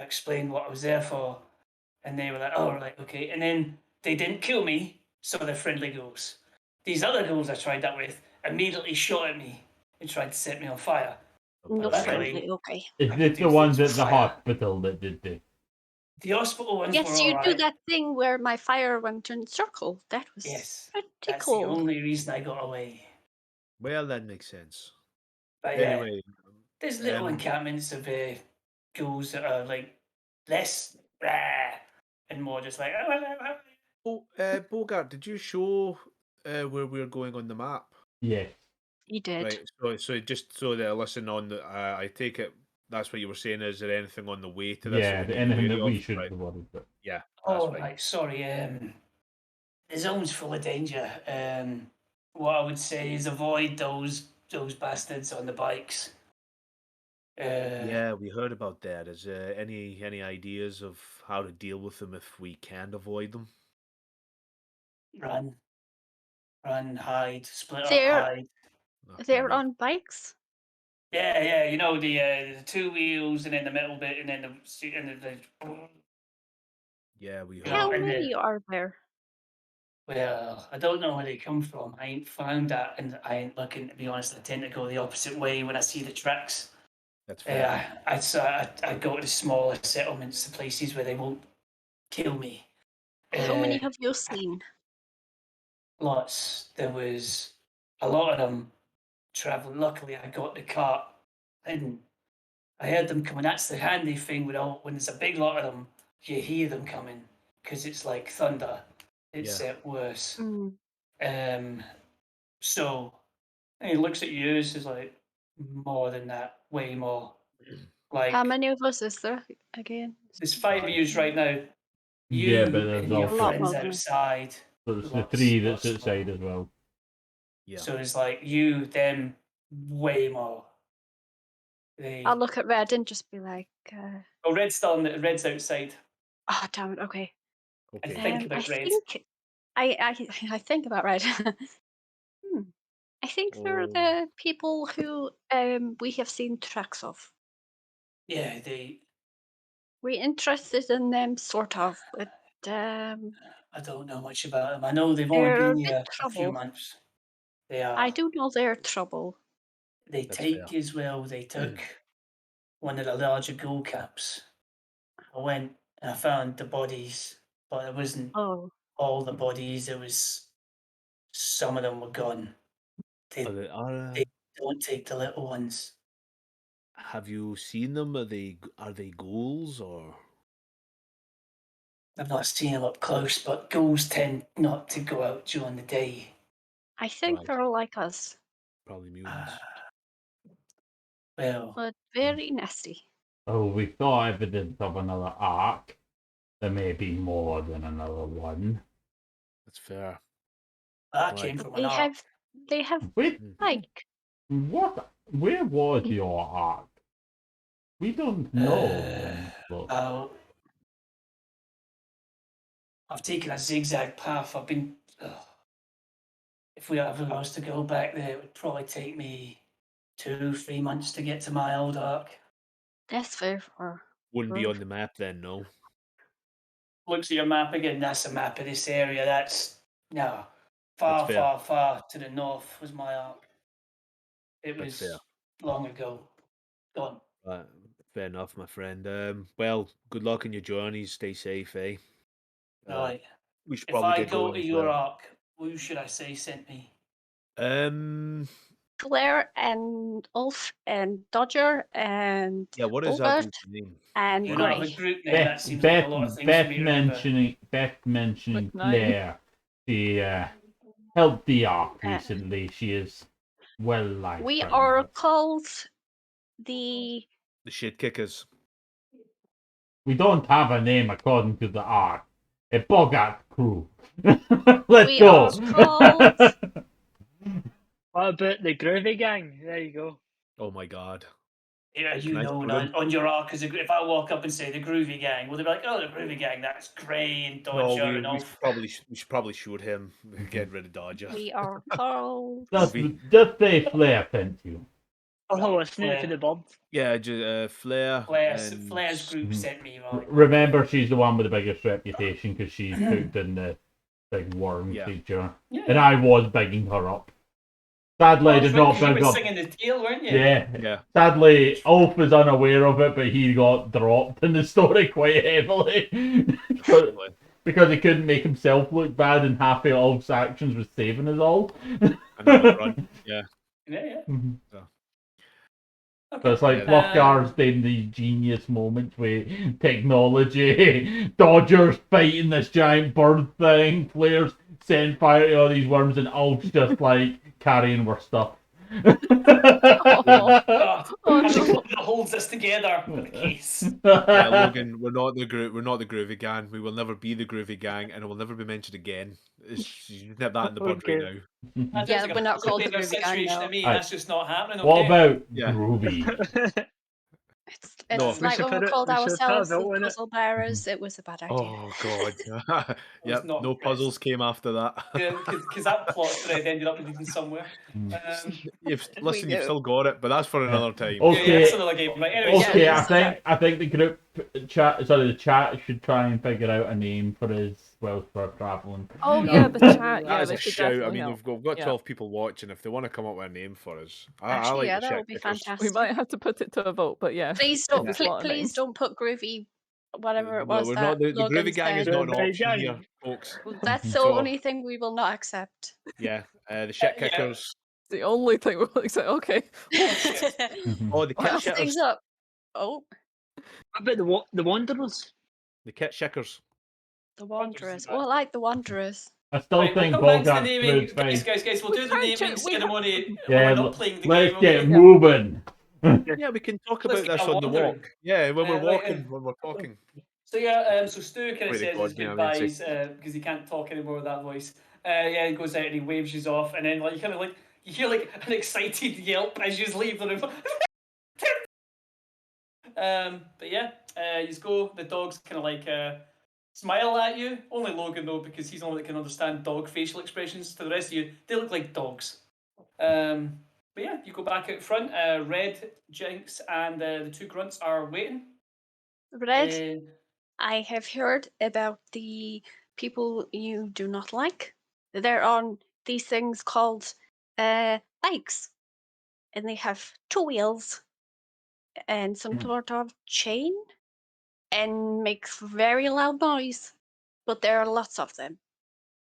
I explained what I was there for, and they were like, "Oh, right, okay." And then they didn't kill me, so they're friendly ghouls. These other ghouls I tried that with immediately shot at me and tried to set me on fire. Not Luckily, friendly, okay. Is I can this do the ones things with at the fire. hospital that did this? The hospital ones were Yes, all you do right. that thing where my fire went in a circle. That was Yes, pretty that's the cool. only reason I got away. Well, that makes sense. But yeah, Anyway, there's little encampments of ghouls that are like less and more just like. Bogart, did you show where we were going on the map? Yes. He did. Right. So just so that I listen on the, I take it that's what you were saying. Is there anything on the way to this? Yeah, that we need to anything be that wary we of? should Right. be worried about. Yeah. Oh, That's fine. right, sorry. The zone's full of danger. What I would say is avoid those bastards on the bikes. Yeah, we heard about that. Is there any ideas of how to deal with them if we can avoid them? Run, hide, split up, They're hide. Fair they're enough. on bikes. Yeah. You know the two wheels and then the middle bit and then the Yeah, we heard. How and many are there? well, I don't know where they come from. I ain't found that, and I ain't looking. To be honest, I tend to go the opposite way when I see the tracks. That's fair. I go to the smaller settlements, the places where they won't kill me. How many have you seen? Lots. There was a lot of them traveling. Luckily, I got the cart, and I heard them coming. That's the handy thing with all when there's a big lot of them, you hear them coming because it's like thunder. It's worse. Mm. So and he looks at you. It's like more than that, way more. Like How many of us is there again? there's 5 of yous right now. Yeah, You but there's and your A lot friends more than- outside. So it's the Lots, 3 that's lots more. outside as well. Yeah. So it's like you, them, way more. I'll look at Red and just be like, Oh, Red's outside. oh damn it, okay. Okay. Think about Red. think I think about Red. I think they're Oh. the people who we have seen tracks of. Yeah, We're interested in them, sort of, but I don't know much about them. I know they've only they're a been bit here a few trouble. months. They are. I do know they're trouble. They That's take fair. as well. They took one of the larger ghoul camps. I went and I found the bodies, but it wasn't Oh, all the bodies. It was some of them were gone. They don't take the little ones. Have you seen them? Are they ghouls or? I've not seen them up close, but ghouls tend not to go out during the day. I think Right. they're like us, Probably mutants. Well, but very nasty. Oh, we saw evidence of another arc. There may be more than another one. That's fair. I Right. came But from they an ark. have Wait, like what? Where was your arc? We don't know. Look. I've taken a zigzag path. I've been. If I was to go back there, it would probably take me 2-3 months to get to my old ark. that's very far. Wouldn't be on the map then, no. Looks at your map again. That's a map of this area. That's no That's fair. far to the north was my ark. It That's was fair. long ago. Gone. Fair enough, my friend. Well, good luck in your journeys. Stay safe, eh? Right. We should If probably I get go going to as your well. ark, who should I say sent me? Claire and Ulf and Dodger and Yeah, what is that Bogart group's name? and Do you not have a Gray. group name? That seems like a lot of things for me to remember. Beth mentioning Good night. Claire. She helped the arc recently. She is well liked. We right are now. called the The shit kickers. We don't have a name according to the arc. A Bogart crew. Let's We go. are called- What about the Groovy Gang? There you go. Oh my god. Yeah, you Nice know, to on your ark, because if I walk up and say the Groovy Gang, well, they'll be like, oh, the Groovy Gang, that's Gray and No, Dodger we and should Ulf. probably shoot him. Get rid of Dodger. we are called Just say Flair sent you. Oh, listening to the bird. Yeah, Flair. Flair's group Mhm. sent me right. Remember, she's the one with the biggest reputation because she's cooked in the big worm Yeah. creature. Yeah. And I was bigging her up. Sadly, I Well, did that's right, not 'cause you big were up. singing the tale, weren't you? Yeah. Sadly, Ulf was unaware of it, but he got dropped in the story quite heavily. Because he couldn't make himself look bad, and half of Ulf's actions was saving us all. And that was run. Yeah. Yeah. Mhm. So. So Okay. it's like Fluffgar's doing these genius moments with technology, Dodger's fighting this giant bird thing, Flair's setting fire to all these worms, and Ulf's just like carrying our stuff. Oh, Oh, and the no. glue that holds us together for the case. Yeah, Logan, we're not the Groovy Gang. We will never be the Groovy Gang, and it will never be mentioned again. You nip that in the bud right Okay. now. That Yeah, sounds like we're a not called the Terminator Groovy Gang, situation no. to me. Aye. That's just not happening. What Okay. about Yeah. Groovy? It's No. like when we called we should put a ourselves the vote on it. puzzle bearers. It was a bad idea. Oh God. was Yep. not No impressed. puzzles came after that. Because that plot thread ended up leading somewhere. Listen, We you've do. still got it, but that's for another time. Yeah, Okay. that's another game. Right. Anyway, Okay, Yeah, I think the group chat, sorry, the chat should try and figure out a name for his whilst we're traveling. Oh yeah, the chat. That Yeah, is they a should shout. I definitely mean, help. we've got Yeah. 12 people watching. If they want to come up with a name for us, I Actually, like yeah, the that would be shit kickers. We fantastic. might have to put it to a vote, but yeah. Please give don't, us a lot of please names. don't put groovy, whatever it No, was we're that not. The Logan Groovy Gang is said. not an Groovy option Gang. here, folks. That's the So, only thing we will not accept. yeah, the shit Yeah. kickers. It's the only thing we'll accept. Okay. Oh, shit. Oh, the kit Mess things shitters. up. Oh, What about the Wanderers? The kit shickers. the Wanderers. Oh, I like the Wanderers. I still Right, we'll think come back to the Bogart's naming. move's Guys, fine. we'll We do the can't naming we have- ceremony when Yeah, we're not playing the let's game. get Okay? moving. Yeah, we can talk Let's about get this a on the wandering. walk. Yeah, when we're Right, walking, when we're talking. So yeah, so Stu kind of Wait, says his record me, I mean, goodbyes because he can't talk anymore with that voice. Yeah, he goes out and he waves you off, and then like you kind of like you hear like an excited yelp as you leave the room. But yeah, you go. The dogs kind of like smile at you. Only Logan though, because he's the only that can understand dog facial expressions. To the rest of you, they look like dogs. But yeah, you go back out front. Red, Jinx, and the two grunts are waiting. Red, I have heard about the people you do not like. They're on these things called bikes, and they have two wheels and some sort of chain, and makes very loud noise. But there are lots of them,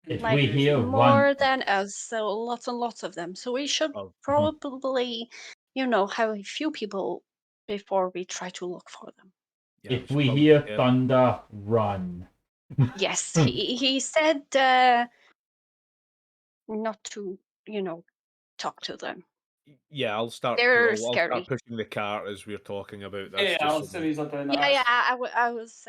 If like we hear more one, than us. So lots and lots of them. So we should Oh. probably, have a few people before we try to look for them. Yeah, if we hear thunder, run. Yes, he said not to, talk to them. Yeah, I'll start. They're I'll scary. start pushing the cart as we're talking about this. Yeah, just I'll so assume that- he's not doing that. Yeah, I was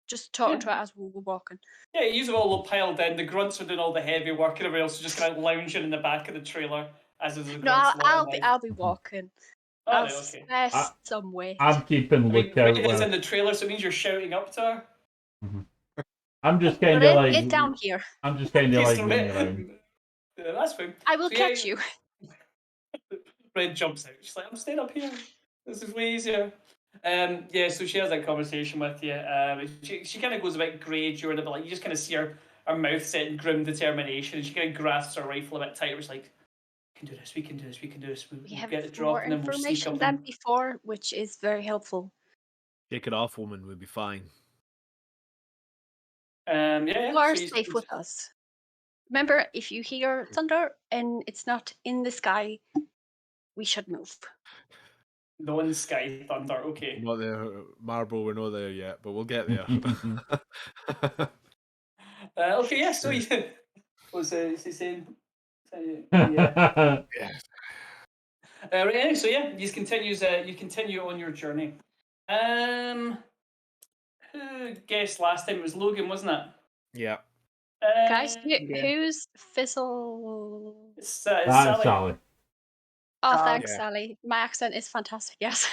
just talking to it as we were walking. Yeah, you've all piled in. The grunts are doing all the heavy work, and everybody else is just kind of lounging in the back of the trailer as is the No, grunts. I'll be walking. Oh, I'll right, okay. splash some weight. I'm keeping I mean, lookout. Red is in the trailer, so it means you're shouting up to her. I'm just kind Red, of like. get down here. I'm just kind of Okay, like so moving around. Yeah, that's fine. I will So, yeah, catch you. Red jumps out. She's like, I'm staying up here. This is way easier. Yeah, so she has that conversation with you. She kind of goes a bit grey during it, but like you just kind of see her mouth set in grim determination, and she kind of grasps her rifle a bit tighter. It's like, we can do this, we can do this, we can do this. We We'll have get the more drop, and then we'll sneak information up. than before, which is very helpful. Shake it off, woman. We'll be fine. Yeah, You are so safe with us. Remember, if you hear thunder and it's not in the sky, we should move. No in the sky thunder. Okay. Not there, Marble. We're not there yet, but we'll get there. Okay. Yeah. So you. What's he saying? Yeah. Yes. Right, anyway, so yeah, you continue on your journey. Who guessed last time? It was Logan, wasn't it? Yeah. Guys, Yeah. who's Fizzle? It's That's Sally. Sally. Oh, thanks, Yeah. Sally. My accent is fantastic, yes.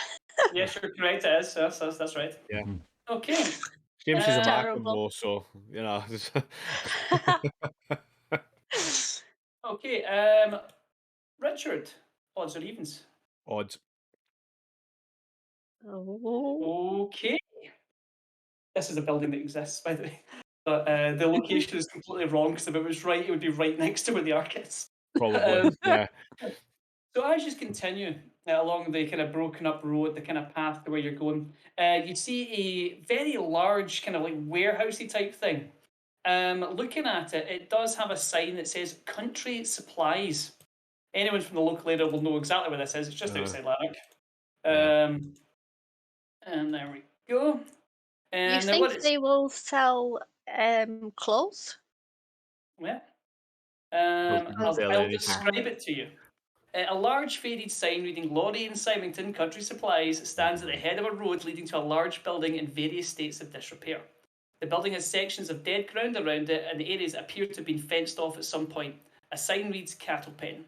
Yes, you're correct. It is. That's right. Yeah. Okay. Shame she's a Uh, Terrible. American though, so you know. Okay. Richard, odds or evens? Odds. Oh. Okay. This is a building that exists, by the way. But the location is completely wrong, because if it was right, it would be right next to where the ark is. Probably. Yeah. So as you continue along the kind of broken up road, the kind of path to where you're going, you see a very large kind of like warehousey type thing. Looking at it, it does have a sign that says Country Supplies. Anyone from the local area will know exactly where this is. It's just outside Lanark. Yeah. And there we go. You And now what think it's they will sell clothes? yeah. Doesn't Oh, sell I'll anything. describe it to you. A large faded sign reading Laurie and Symington Country Supplies stands at the head of a road leading to a large building in various states of disrepair. The building has sections of dead ground around it, and the areas appear to have been fenced off at some point. A sign reads Cattle Pen.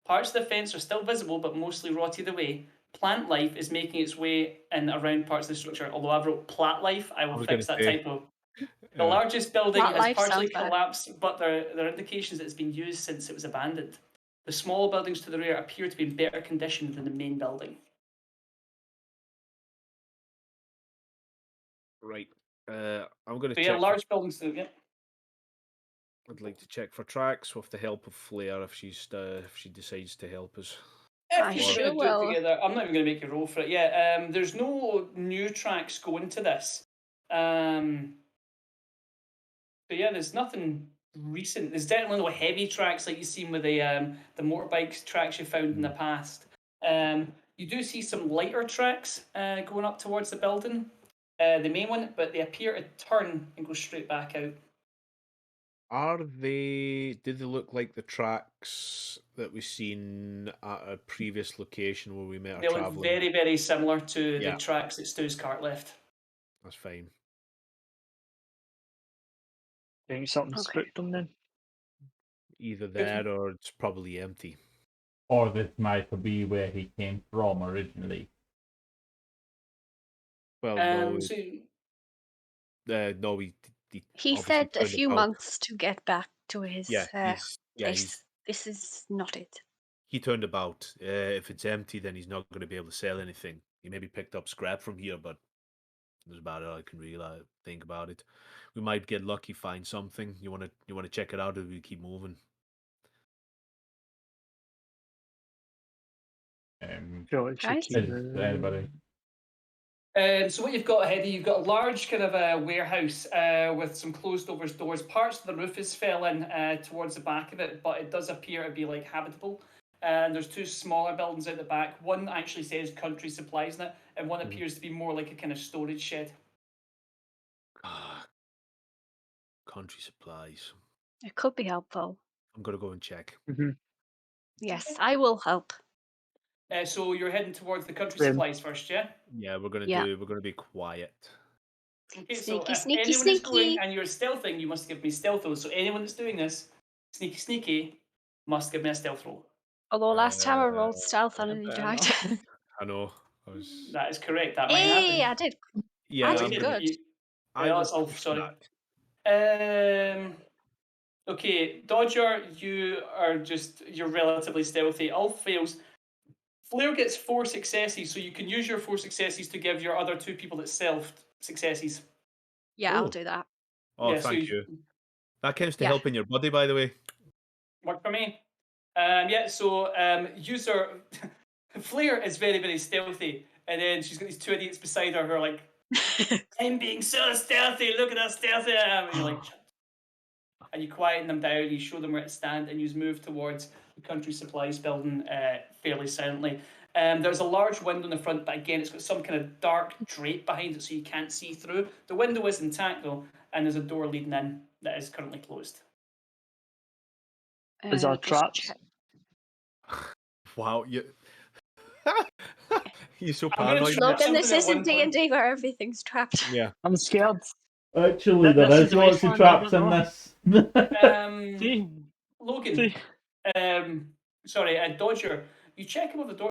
Parts of the fence are still visible, but mostly rotted away. Plant life is making its way in around parts of the structure. Although I've wrote plat life, I will was fix gonna that say, typo. The largest building Plat has life partially sounds better. collapsed, but there are indications that it's been used since it was abandoned. The smaller buildings to the rear appear to be in better condition than the main building. Right. I'm going to So yeah, check. large buildings to the yeah. I'd like to check for tracks with the help of Flair if she decides to help us. I If you're sure going to do it will. together, I'm not even going to make you roll for it. Yeah, there's no new tracks going to this. So yeah, there's nothing recent. There's definitely no heavy tracks like you've seen with the motorbike tracks you found in the past. You do see some lighter tracks going up towards the building, the main one, but they appear to turn and go straight back out. Did they look like the tracks that we seen at a previous location where we met our They look traveling? very, very similar to Yeah. the tracks that Stu's cart left. That's fine. I think something Okay. spooked them then. Either that or it's probably empty. Or this might be where he came from originally. Well, no, So no, he He obviously said a turned few about. months to get back to his Yeah, place. This is not it. he turned about. If it's empty, then he's not going to be able to sell anything. He maybe picked up scrap from here, but that's about all I can really think about it. We might get lucky, find something. You want to check it out, or we keep moving? Feel like Right. keep Is anybody? So what you've got ahead of you, you've got a large kind of a warehouse with some closed over doors. Parts of the roof is fell in towards the back of it, but it does appear to be like habitable. And there's two smaller buildings out the back. One actually says Country Supplies in it, and one appears to be more like a kind of storage shed. Country Supplies. It could be helpful. I'm gonna go and check. Yes, I will help. So you're heading towards the Country Same. Supplies first, yeah? Yeah, we're gonna Yeah. be quiet. Okay, so Sneaky, if sneaky, anyone is going sneaky. and you're stealthing, you must give me stealth rolls. So anyone that's doing this, sneaky, sneaky, must give me a stealth roll. Although last time I rolled stealth and I fair died. enough. I know. I was. That is correct. That might Hey, happen. I did. Yeah, I I'm did gonna. good. I that's will all. push Sorry. that. Okay, Dodger, you're relatively stealthy. All fails. Flair gets 4 successes, so you can use your 4 successes to give your other 2 people that stealthed successes. Yeah, I'll Oh. do that. Oh, Yeah, so thank you. That counts to Yeah. helping your buddy, by the way. Work for me. User Flair is very, very stealthy, and then she's got these 2 idiots beside her who are like, I'm being so stealthy, look at how stealthy I am. And you're like, shut. And you quieten them down, you show them where to stand, and you move towards the Country Supplies building fairly silently. There's a large window in the front, but again, it's got some kind of dark drape behind it so you can't see through. The window is intact though, and there's a door leading in that is currently closed. Is there Just traps? check. Wow, you're so I'm gonna paranoid. try- Logan, this something at one isn't point. D&D where everything's trapped. Yeah. I'm scared. Actually, This there is is the lots of wasteland, I traps don't in know. this. See? Logan, See? sorry, Dodger, you check above the door.